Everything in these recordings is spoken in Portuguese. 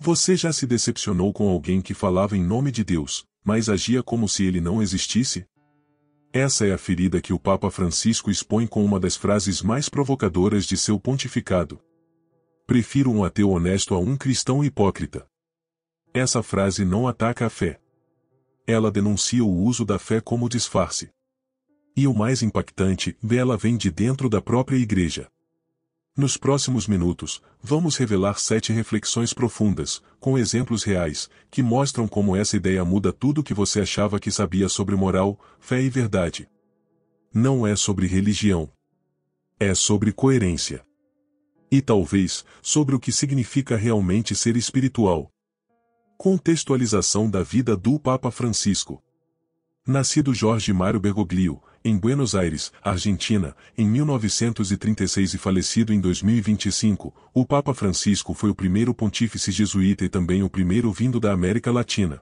Você já se decepcionou com alguém que falava em nome de Deus, mas agia como se ele não existisse? Essa é a ferida que o Papa Francisco expõe com uma das frases mais provocadoras de seu pontificado. Prefiro um ateu honesto a um cristão hipócrita. Essa frase não ataca a fé. Ela denuncia o uso da fé como disfarce. E o mais impactante, ela vem de dentro da própria Igreja. Nos próximos minutos, vamos revelar 7 reflexões profundas, com exemplos reais, que mostram como essa ideia muda tudo o que você achava que sabia sobre moral, fé e verdade. Não é sobre religião. É sobre coerência. E talvez, sobre o que significa realmente ser espiritual. Contextualização da vida do Papa Francisco. Nascido Jorge Mário Bergoglio, em Buenos Aires, Argentina, em 1936 e falecido em 2025, o Papa Francisco foi o primeiro pontífice jesuíta e também o primeiro vindo da América Latina.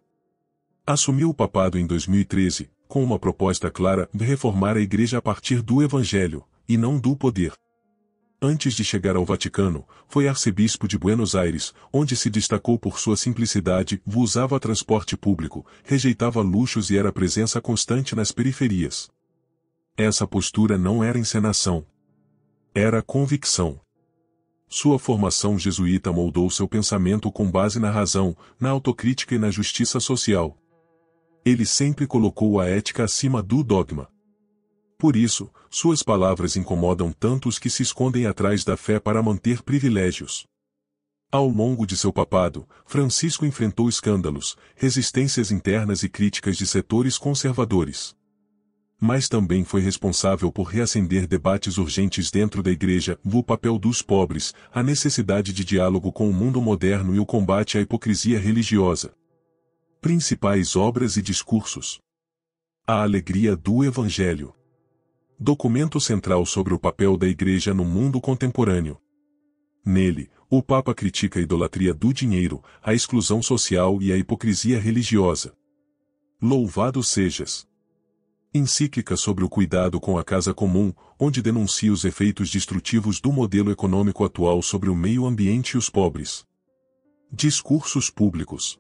Assumiu o papado em 2013, com uma proposta clara de reformar a Igreja a partir do Evangelho, e não do poder. Antes de chegar ao Vaticano, foi arcebispo de Buenos Aires, onde se destacou por sua simplicidade, usava transporte público, rejeitava luxos e era presença constante nas periferias. Essa postura não era encenação. Era convicção. Sua formação jesuíta moldou seu pensamento com base na razão, na autocrítica e na justiça social. Ele sempre colocou a ética acima do dogma. Por isso, suas palavras incomodam tanto os que se escondem atrás da fé para manter privilégios. Ao longo de seu papado, Francisco enfrentou escândalos, resistências internas e críticas de setores conservadores. Mas também foi responsável por reacender debates urgentes dentro da Igreja, o papel dos pobres, a necessidade de diálogo com o mundo moderno e o combate à hipocrisia religiosa. Principais obras e discursos. A alegria do Evangelho. Documento central sobre o papel da Igreja no mundo contemporâneo. Nele, o Papa critica a idolatria do dinheiro, a exclusão social e a hipocrisia religiosa. Louvado sejas! Encíclica sobre o cuidado com a casa comum, onde denuncia os efeitos destrutivos do modelo econômico atual sobre o meio ambiente e os pobres. Discursos públicos.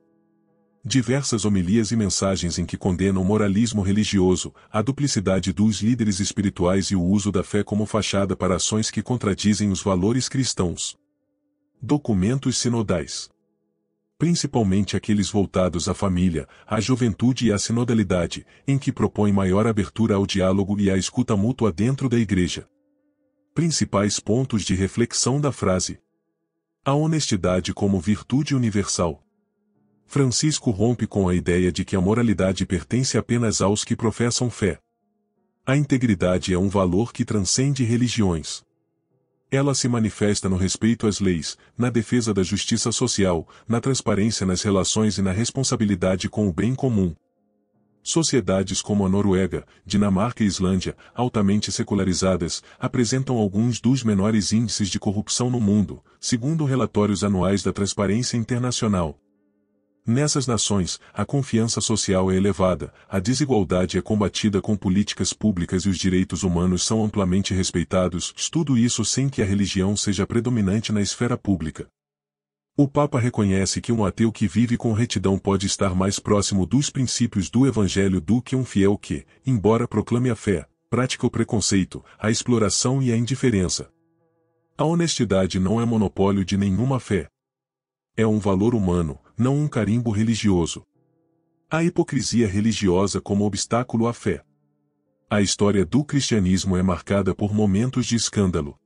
Diversas homilias e mensagens em que condenam o moralismo religioso, a duplicidade dos líderes espirituais e o uso da fé como fachada para ações que contradizem os valores cristãos. Documentos sinodais. Principalmente aqueles voltados à família, à juventude e à sinodalidade, em que propõe maior abertura ao diálogo e à escuta mútua dentro da Igreja. Principais pontos de reflexão da frase. A honestidade como virtude universal. Francisco rompe com a ideia de que a moralidade pertence apenas aos que professam fé. A integridade é um valor que transcende religiões. Ela se manifesta no respeito às leis, na defesa da justiça social, na transparência nas relações e na responsabilidade com o bem comum. Sociedades como a Noruega, Dinamarca e Islândia, altamente secularizadas, apresentam alguns dos menores índices de corrupção no mundo, segundo relatórios anuais da Transparência Internacional. Nessas nações, a confiança social é elevada, a desigualdade é combatida com políticas públicas e os direitos humanos são amplamente respeitados, tudo isso sem que a religião seja predominante na esfera pública. O Papa reconhece que um ateu que vive com retidão pode estar mais próximo dos princípios do Evangelho do que um fiel que, embora proclame a fé, pratica o preconceito, a exploração e a indiferença. A honestidade não é monopólio de nenhuma fé. É um valor humano, não um carimbo religioso. A hipocrisia religiosa como obstáculo à fé. A história do cristianismo é marcada por momentos de escândalo.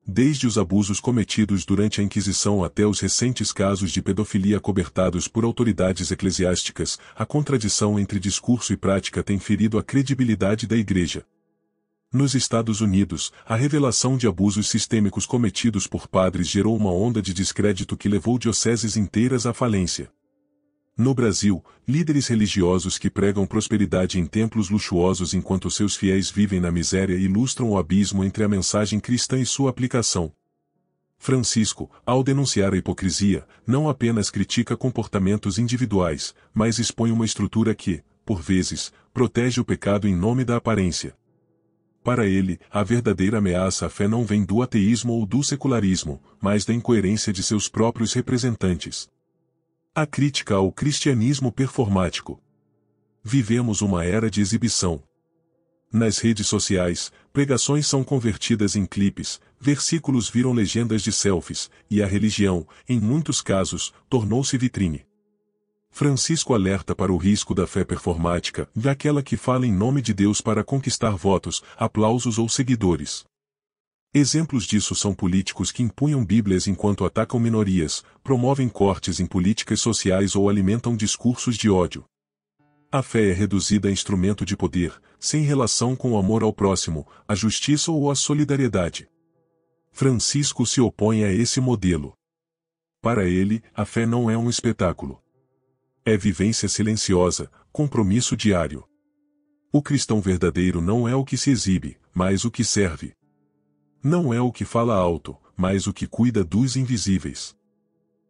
Desde os abusos cometidos durante a Inquisição até os recentes casos de pedofilia cobertados por autoridades eclesiásticas, a contradição entre discurso e prática tem ferido a credibilidade da Igreja. Nos Estados Unidos, a revelação de abusos sistêmicos cometidos por padres gerou uma onda de descrédito que levou dioceses inteiras à falência. No Brasil, líderes religiosos que pregam prosperidade em templos luxuosos enquanto seus fiéis vivem na miséria ilustram o abismo entre a mensagem cristã e sua aplicação. Francisco, ao denunciar a hipocrisia, não apenas critica comportamentos individuais, mas expõe uma estrutura que, por vezes, protege o pecado em nome da aparência. Para ele, a verdadeira ameaça à fé não vem do ateísmo ou do secularismo, mas da incoerência de seus próprios representantes. A crítica ao cristianismo performático. Vivemos uma era de exibição. Nas redes sociais, pregações são convertidas em clipes, versículos viram legendas de selfies, e a religião, em muitos casos, tornou-se vitrine. Francisco alerta para o risco da fé performática, daquela que fala em nome de Deus para conquistar votos, aplausos ou seguidores. Exemplos disso são políticos que empunham Bíblias enquanto atacam minorias, promovem cortes em políticas sociais ou alimentam discursos de ódio. A fé é reduzida a instrumento de poder, sem relação com o amor ao próximo, a justiça ou a solidariedade. Francisco se opõe a esse modelo. Para ele, a fé não é um espetáculo. É vivência silenciosa, compromisso diário. O cristão verdadeiro não é o que se exibe, mas o que serve. Não é o que fala alto, mas o que cuida dos invisíveis.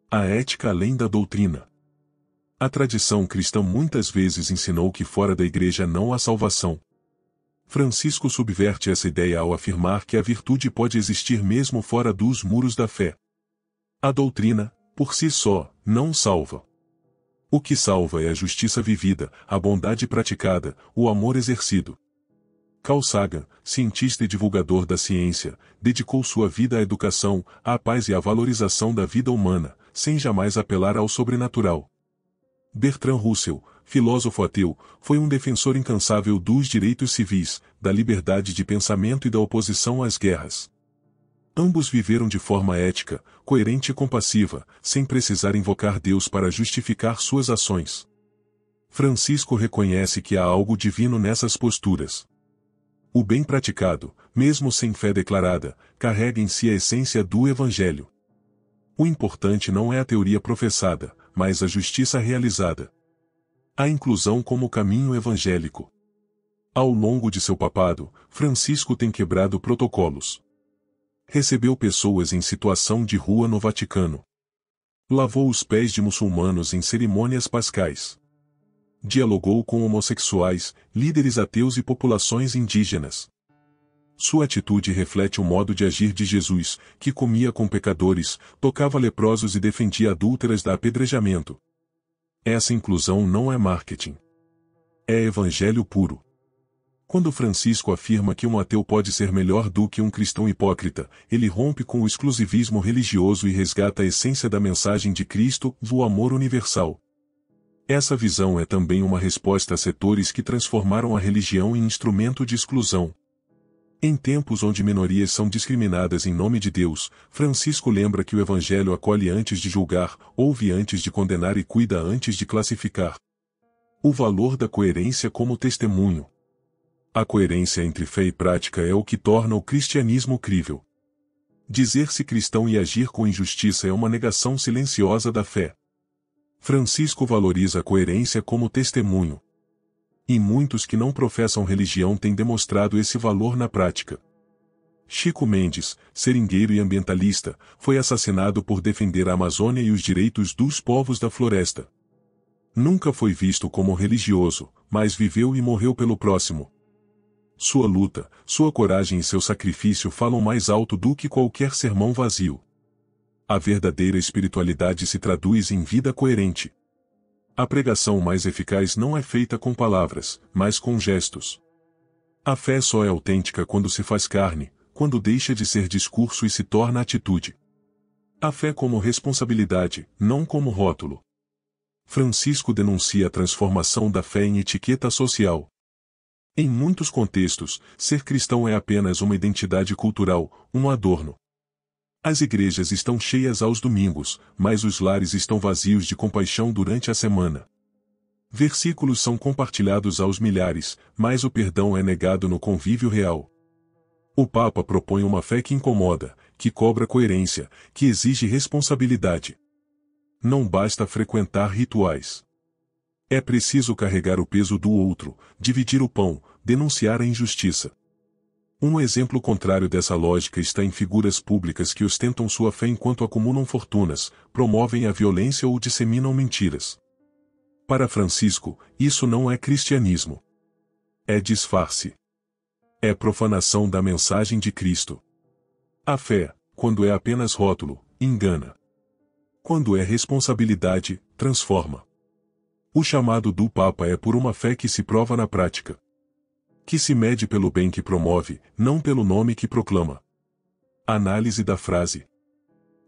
A ética além da doutrina. A tradição cristã muitas vezes ensinou que fora da igreja não há salvação. Francisco subverte essa ideia ao afirmar que a virtude pode existir mesmo fora dos muros da fé. A doutrina, por si só, não salva. O que salva é a justiça vivida, a bondade praticada, o amor exercido. Carl Sagan, cientista e divulgador da ciência, dedicou sua vida à educação, à paz e à valorização da vida humana, sem jamais apelar ao sobrenatural. Bertrand Russell, filósofo ateu, foi um defensor incansável dos direitos civis, da liberdade de pensamento e da oposição às guerras. Ambos viveram de forma ética, coerente e compassiva, sem precisar invocar Deus para justificar suas ações. Francisco reconhece que há algo divino nessas posturas. O bem praticado, mesmo sem fé declarada, carrega em si a essência do Evangelho. O importante não é a teoria professada, mas a justiça realizada. A inclusão como caminho evangélico. Ao longo de seu papado, Francisco tem quebrado protocolos. Recebeu pessoas em situação de rua no Vaticano. Lavou os pés de muçulmanos em cerimônias pascais. Dialogou com homossexuais, líderes ateus e populações indígenas. Sua atitude reflete o modo de agir de Jesus, que comia com pecadores, tocava leprosos e defendia adúlteras da apedrejamento. Essa inclusão não é marketing. É evangelho puro. Quando Francisco afirma que um ateu pode ser melhor do que um cristão hipócrita, ele rompe com o exclusivismo religioso e resgata a essência da mensagem de Cristo, do amor universal. Essa visão é também uma resposta a setores que transformaram a religião em instrumento de exclusão. Em tempos onde minorias são discriminadas em nome de Deus, Francisco lembra que o Evangelho acolhe antes de julgar, ouve antes de condenar e cuida antes de classificar. O valor da coerência como testemunho. A coerência entre fé e prática é o que torna o cristianismo crível. Dizer-se cristão e agir com injustiça é uma negação silenciosa da fé. Francisco valoriza a coerência como testemunho. E muitos que não professam religião têm demonstrado esse valor na prática. Chico Mendes, seringueiro e ambientalista, foi assassinado por defender a Amazônia e os direitos dos povos da floresta. Nunca foi visto como religioso, mas viveu e morreu pelo próximo. Sua luta, sua coragem e seu sacrifício falam mais alto do que qualquer sermão vazio. A verdadeira espiritualidade se traduz em vida coerente. A pregação mais eficaz não é feita com palavras, mas com gestos. A fé só é autêntica quando se faz carne, quando deixa de ser discurso e se torna atitude. A fé como responsabilidade, não como rótulo. Francisco denuncia a transformação da fé em etiqueta social. Em muitos contextos, ser cristão é apenas uma identidade cultural, um adorno. As igrejas estão cheias aos domingos, mas os lares estão vazios de compaixão durante a semana. Versículos são compartilhados aos milhares, mas o perdão é negado no convívio real. O Papa propõe uma fé que incomoda, que cobra coerência, que exige responsabilidade. Não basta frequentar rituais. É preciso carregar o peso do outro, dividir o pão, denunciar a injustiça. Um exemplo contrário dessa lógica está em figuras públicas que ostentam sua fé enquanto acumulam fortunas, promovem a violência ou disseminam mentiras. Para Francisco, isso não é cristianismo. É disfarce. É profanação da mensagem de Cristo. A fé, quando é apenas rótulo, engana. Quando é responsabilidade, transforma. O chamado do Papa é por uma fé que se prova na prática. Que se mede pelo bem que promove, não pelo nome que proclama. Análise da frase.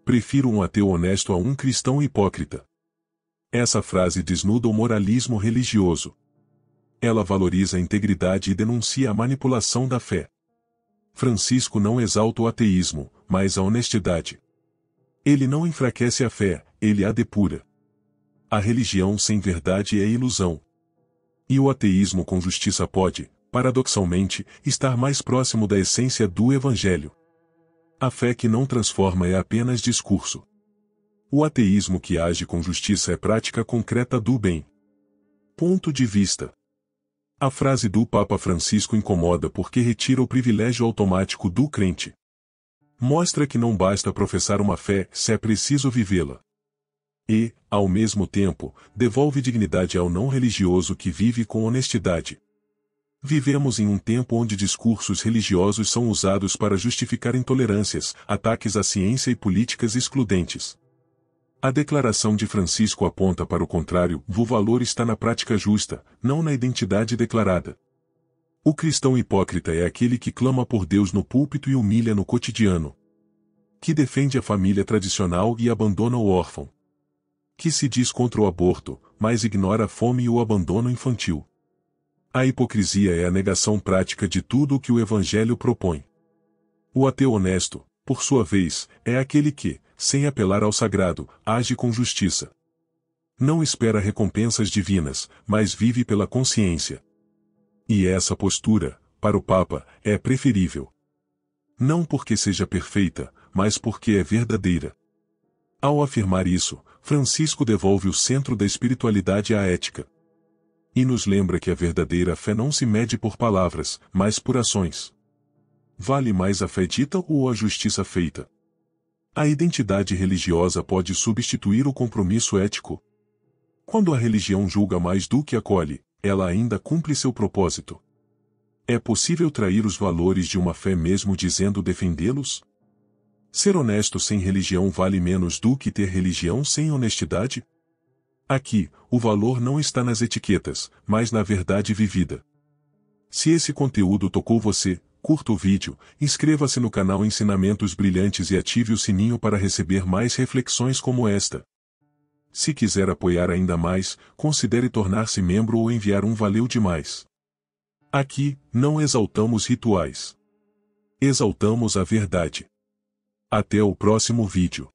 Prefiro um ateu honesto a um cristão hipócrita. Essa frase desnuda o moralismo religioso. Ela valoriza a integridade e denuncia a manipulação da fé. Francisco não exalta o ateísmo, mas a honestidade. Ele não enfraquece a fé, ele a depura. A religião sem verdade é ilusão. E o ateísmo com justiça pode, paradoxalmente, estar mais próximo da essência do Evangelho. A fé que não transforma é apenas discurso. O ateísmo que age com justiça é prática concreta do bem. Ponto de vista. A frase do Papa Francisco incomoda porque retira o privilégio automático do crente. Mostra que não basta professar uma fé, se é preciso vivê-la. E, ao mesmo tempo, devolve dignidade ao não religioso que vive com honestidade. Vivemos em um tempo onde discursos religiosos são usados para justificar intolerâncias, ataques à ciência e políticas excludentes. A declaração de Francisco aponta para o contrário: o valor está na prática justa, não na identidade declarada. O cristão hipócrita é aquele que clama por Deus no púlpito e humilha no cotidiano. Que defende a família tradicional e abandona o órfão. Que se diz contra o aborto, mas ignora a fome e o abandono infantil. A hipocrisia é a negação prática de tudo o que o Evangelho propõe. O ateu honesto, por sua vez, é aquele que, sem apelar ao sagrado, age com justiça. Não espera recompensas divinas, mas vive pela consciência. E essa postura, para o Papa, é preferível. Não porque seja perfeita, mas porque é verdadeira. Ao afirmar isso, Francisco devolve o centro da espiritualidade à ética. E nos lembra que a verdadeira fé não se mede por palavras, mas por ações. Vale mais a fé dita ou a justiça feita? A identidade religiosa pode substituir o compromisso ético? Quando a religião julga mais do que acolhe, ela ainda cumpre seu propósito. É possível trair os valores de uma fé mesmo dizendo defendê-los? Ser honesto sem religião vale menos do que ter religião sem honestidade? Aqui, o valor não está nas etiquetas, mas na verdade vivida. Se esse conteúdo tocou você, curta o vídeo, inscreva-se no canal Ensinamentos Brilhantes e ative o sininho para receber mais reflexões como esta. Se quiser apoiar ainda mais, considere tornar-se membro ou enviar um valeu demais. Aqui, não exaltamos rituais. Exaltamos a verdade. Até o próximo vídeo.